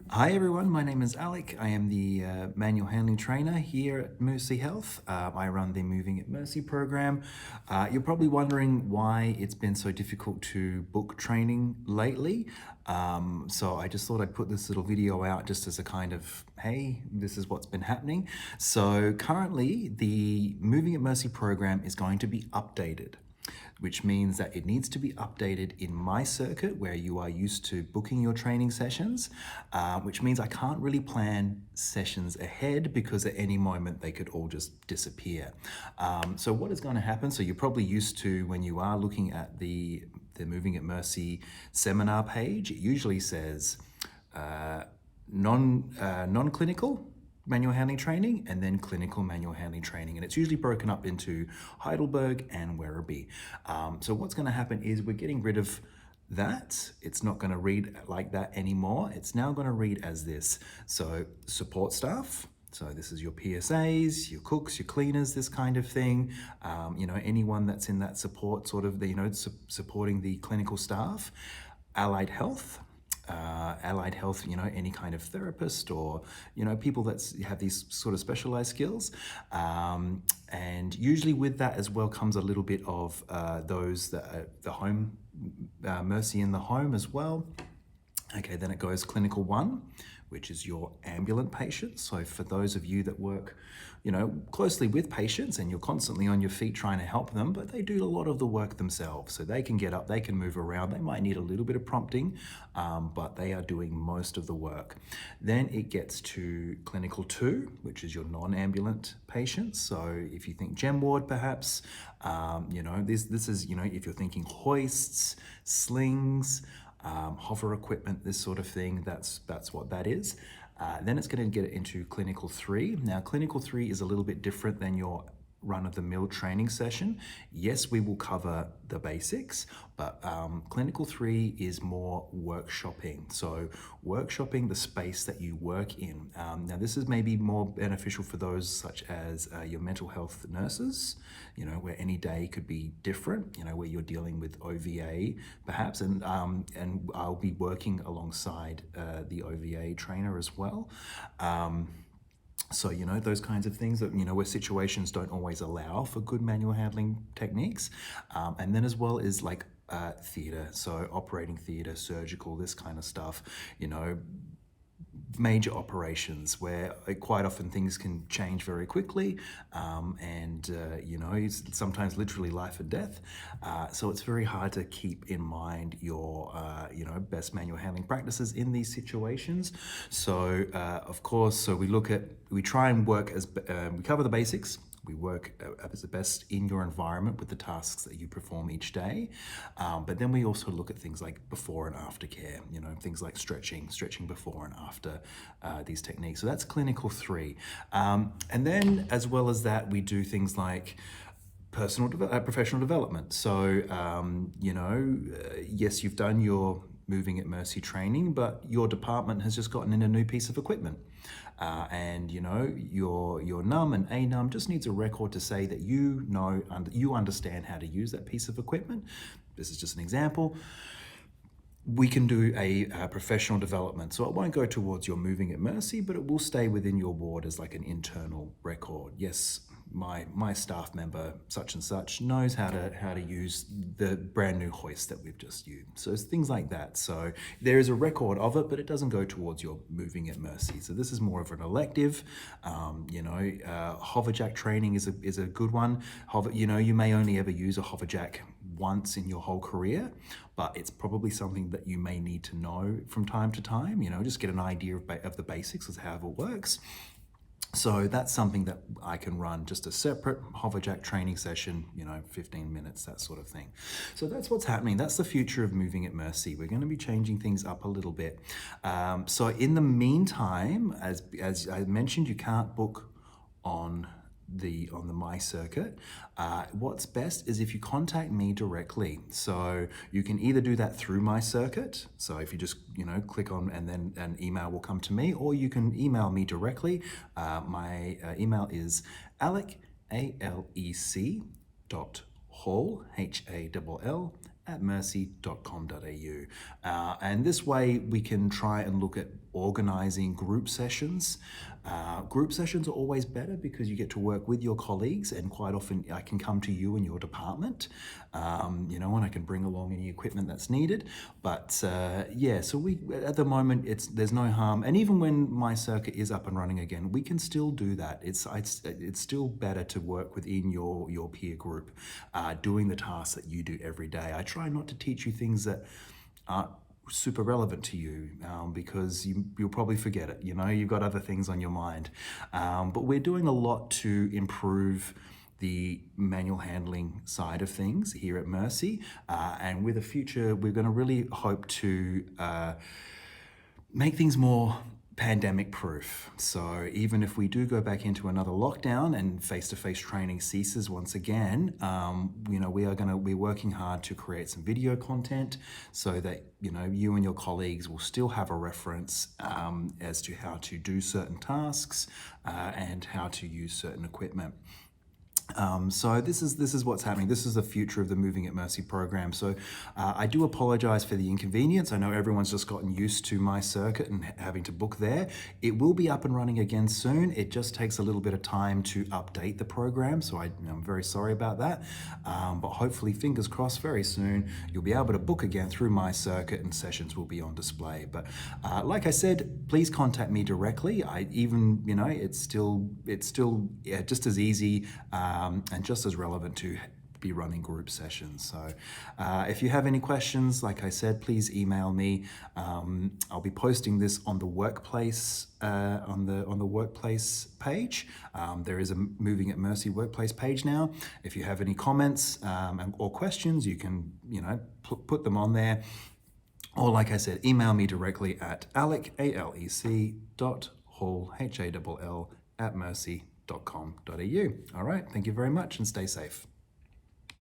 Hi everyone, my name is Alec. I am the manual handling trainer here at Mercy Health. I run the Moving at Mercy program. You're probably wondering why it's been so difficult to book training lately. So I just thought I'd put this little video out just as a kind of, hey, this is what's been happening. So currently the Moving at Mercy program is going to be updated, which means that it needs to be updated in my circuit where you are used to booking your training sessions, which means I can't really plan sessions ahead because at any moment they could all just disappear. So what is going to happen? So you're probably used to when you are looking at the Moving at Mercy seminar page, it usually says non-clinical manual handling training and then clinical manual handling training, and it's usually broken up into Heidelberg and Werribee. So what's going to happen is we're getting rid of that. It's not going to read like that anymore. It's now going to read as this. So support staff, so this is your PSAs, your cooks, your cleaners, this kind of thing. Anyone that's in that support sort of, supporting the clinical staff. Allied health, any kind of therapist or, people that have these sort of specialized skills. And usually with that as well comes a little bit of those that are the home, Mercy in the home as well. Okay, then it goes clinical one, which is your ambulant patients. So for those of you that work, closely with patients and you're constantly on your feet trying to help them, but they do a lot of the work themselves. So they can get up, they can move around, they might need a little bit of prompting, but they are doing most of the work. Then it gets to clinical two, which is your non-ambulant patients. So if you think gem ward perhaps, this is, if you're thinking hoists, slings, hover equipment, this sort of thing, that's what that is. Then it's going to get into clinical three. Now, clinical three is a little bit different than your run-of-the-mill training session. Yes, we will cover the basics, but clinical three is more workshopping. So workshopping the space that you work in. Now, this is maybe more beneficial for those such as your mental health nurses, where any day could be different, where you're dealing with OVA perhaps, and I'll be working alongside the OVA trainer as well. So, those kinds of things that, where situations don't always allow for good manual handling techniques. And then as well is like theatre, so operating theatre, surgical, this kind of stuff, major operations where quite often things can change very quickly, it's sometimes literally life and death. So it's very hard to keep in mind your best manual handling practices in these situations. So of course, so we try and work as we cover the basics. We work as the best in your environment with the tasks that you perform each day. But then we also look at things like before and after care, things like stretching before and after these techniques. So that's clinical three. And then as well as that, we do things like professional development. So, yes, you've done your Moving at Mercy training, but your department has just gotten in a new piece of equipment. And your NUM and ANUM just needs a record to say that you understand how to use that piece of equipment. This is just an example. We can do a professional development. So it won't go towards your Moving at Mercy, but it will stay within your ward as like an internal record. Yes, my staff member such and such knows how to use the brand new hoist that we've just used. So it's things like that. So there is a record of it, but it doesn't go towards your Moving at Mercy. So this is more of an elective. Hoverjack training is a good one. You may only ever use a hoverjack once in your whole career, but it's probably something that you may need to know from time to time, just get an idea of the basics of how it works. So that's something that I can run just a separate hoverjack training session, 15 minutes, that sort of thing. So that's what's happening. That's the future of Moving at Mercy. We're going to be changing things up a little bit. So in the meantime, as I mentioned, you can't book on the My Circuit. What's best is if you contact me directly. So you can either do that through My Circuit. So if you just click on and then an email will come to me, or you can email me directly. My email is Alec, ALEC Hall, HALL, @mercy.com.au. And this way we can try and look at organizing group sessions. Group sessions are always better because you get to work with your colleagues, and quite often I can come to you in your department, and I can bring along any equipment that's needed. But so we at the moment there's no harm, and even when My Circuit is up and running again, we can still do that. It's still better to work within your peer group, doing the tasks that you do every day. I try not to teach you things that aren't super relevant to you, because you'll probably forget it. You've got other things on your mind. But we're doing a lot to improve the manual handling side of things here at Mercy. And with the future, we're going to really hope to make things more pandemic proof. So even if we do go back into another lockdown and face-to-face training ceases once again, we're working hard to create some video content so that you and your colleagues will still have a reference as to how to do certain tasks and how to use certain equipment. So this is what's happening. This is the future of the Moving at Mercy program. So I do apologize for the inconvenience. I know everyone's just gotten used to My Circuit and having to book there. It will be up and running again soon. It just takes a little bit of time to update the program. So I'm very sorry about that. But hopefully, fingers crossed, very soon you'll be able to book again through My Circuit and sessions will be on display. But like I said, please contact me directly. It's still just as easy and just as relevant to be running group sessions. So if you have any questions, like I said, please email me. I'll be posting this on the workplace on the workplace page. There is a Moving at Mercy workplace page now. If you have any comments or questions, you can put them on there. Or like I said, email me directly at alec, alec.hall, HALL, @mercy.com.au. All right, thank you very much and stay safe.